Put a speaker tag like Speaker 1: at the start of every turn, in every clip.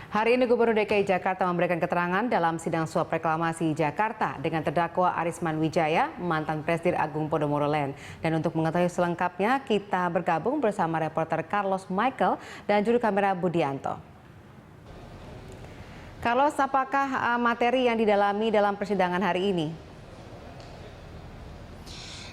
Speaker 1: Hari ini Gubernur DKI Jakarta memberikan keterangan dalam sidang suap reklamasi Jakarta dengan terdakwa Arisman Wijaya, mantan Presiden Agung Podomoro Land. Dan untuk mengetahui selengkapnya, kita bergabung bersama reporter Carlos Michael dan juru kamera Budianto. Carlos, apakah materi yang didalami dalam persidangan hari ini?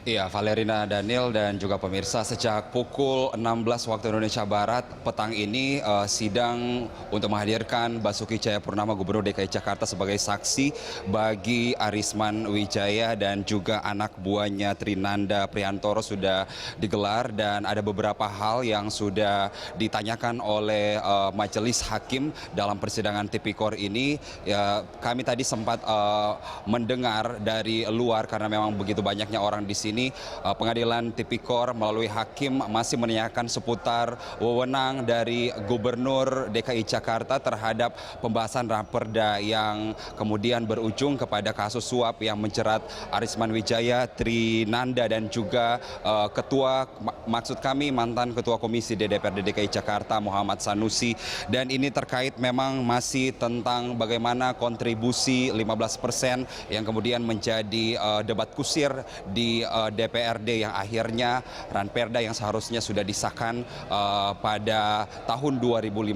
Speaker 2: Iya, Valerina, Daniel, dan juga pemirsa, sejak pukul 16 waktu Indonesia Barat petang ini sidang untuk menghadirkan Basuki Cahayapurnama Gubernur DKI Jakarta sebagai saksi bagi Arisman Wijaya dan juga anak buahnya Trinanda Priantoro sudah digelar, dan ada beberapa hal yang sudah ditanyakan oleh majelis hakim dalam persidangan tipikor ini. Ya, kami tadi sempat mendengar dari luar karena memang begitu banyaknya orang di sini. Pengadilan tipikor melalui hakim masih menanyakan seputar wewenang dari Gubernur DKI Jakarta terhadap pembahasan raperda yang kemudian berujung kepada kasus suap yang menjerat Arisman Wijaya, Trinanda, dan juga mantan Ketua Komisi DPRD DKI Jakarta Muhammad Sanusi. Dan ini terkait memang masih tentang bagaimana kontribusi 15% yang kemudian menjadi debat kusir di DPRD yang akhirnya ranperda yang seharusnya sudah disahkan pada tahun 2015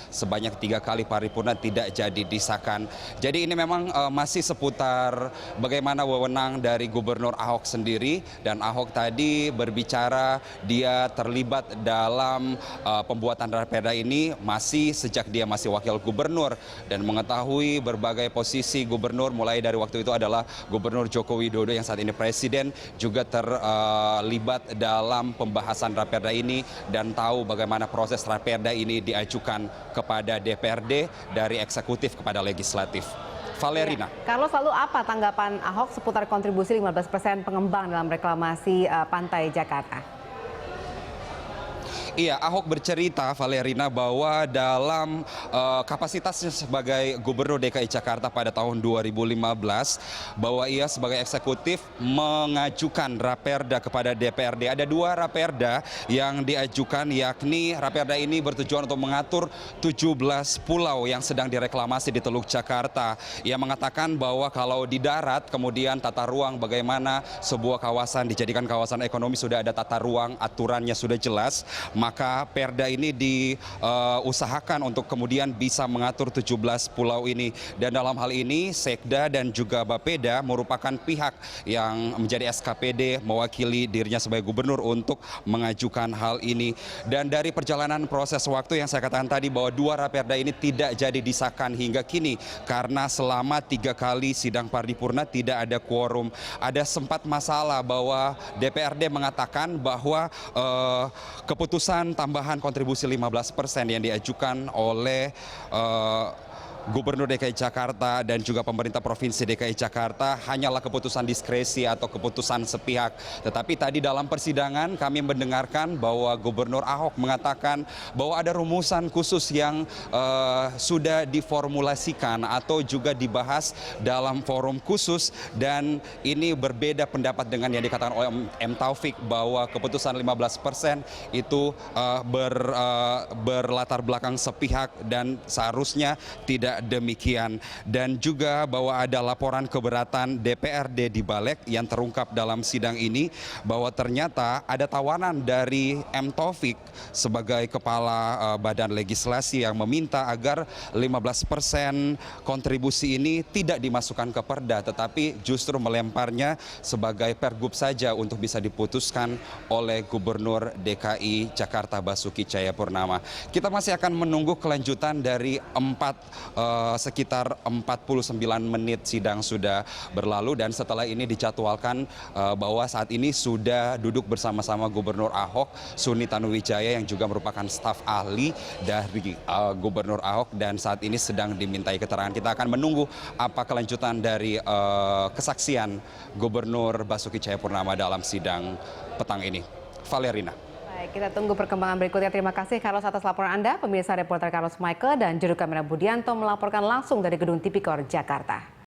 Speaker 2: sebanyak 3 kali paripurna tidak jadi disahkan. Jadi ini memang masih seputar bagaimana wewenang dari Gubernur Ahok sendiri, dan Ahok tadi berbicara dia terlibat dalam pembuatan ranperda ini masih sejak dia masih wakil gubernur dan mengetahui berbagai posisi gubernur, mulai dari waktu itu adalah Gubernur Joko Widodo yang saat ini presiden juga terlibat dalam pembahasan raperda ini dan tahu bagaimana proses raperda ini diajukan kepada DPRD dari eksekutif kepada legislatif. Valerina.
Speaker 1: Ya. Kalau selalu apa tanggapan Ahok seputar kontribusi 15% pengembang dalam reklamasi pantai Jakarta?
Speaker 2: Iya, Ahok bercerita, Valerina, bahwa dalam kapasitasnya sebagai Gubernur DKI Jakarta pada tahun 2015, bahwa ia sebagai eksekutif mengajukan raperda kepada DPRD. Ada 2 raperda yang diajukan, yakni raperda ini bertujuan untuk mengatur 17 pulau yang sedang direklamasi di Teluk Jakarta. Ia mengatakan bahwa kalau di darat, kemudian tata ruang bagaimana sebuah kawasan dijadikan kawasan ekonomi, sudah ada tata ruang, aturannya sudah jelas, maka perda ini diusahakan untuk kemudian bisa mengatur 17 pulau ini. Dan dalam hal ini Sekda dan juga Bapeda merupakan pihak yang menjadi SKPD mewakili dirinya sebagai gubernur untuk mengajukan hal ini. Dan dari perjalanan proses waktu yang saya katakan tadi bahwa 2 raperda ini tidak jadi disahkan hingga kini karena selama 3 kali sidang paripurna tidak ada quorum. Ada sempat masalah bahwa DPRD mengatakan bahwa keputusan tambahan kontribusi 15% yang diajukan oleh Gubernur DKI Jakarta dan juga pemerintah Provinsi DKI Jakarta hanyalah keputusan diskresi atau keputusan sepihak. Tetapi tadi dalam persidangan kami mendengarkan bahwa Gubernur Ahok mengatakan bahwa ada rumusan khusus yang sudah diformulasikan atau juga dibahas dalam forum khusus, dan ini berbeda pendapat dengan yang dikatakan oleh M. Taufik bahwa keputusan 15% itu berlatar belakang sepihak dan seharusnya tidak demikian. Dan juga bahwa ada laporan keberatan DPRD di Balek yang terungkap dalam sidang ini bahwa ternyata ada tawanan dari M. Taufik sebagai kepala badan legislasi yang meminta agar 15% kontribusi ini tidak dimasukkan ke perda tetapi justru melemparnya sebagai pergub saja untuk bisa diputuskan oleh Gubernur DKI Jakarta Basuki Cahayapurnama. Kita masih akan menunggu kelanjutan dari sekitar 49 menit sidang sudah berlalu, dan setelah ini dijadwalkan bahwa saat ini sudah duduk bersama-sama Gubernur Ahok, Suni Tanuwijaya yang juga merupakan staf ahli dari Gubernur Ahok, dan saat ini sedang dimintai keterangan. Kita akan menunggu apa kelanjutan dari kesaksian Gubernur Basuki Cahayapurnama dalam sidang petang ini. Valerina.
Speaker 1: Baik, kita tunggu perkembangan berikutnya. Terima kasih Carlos atas laporan Anda. Pemirsa, reporter Carlos Michael dan juru kamera Budianto melaporkan langsung dari Gedung Tipikor Jakarta.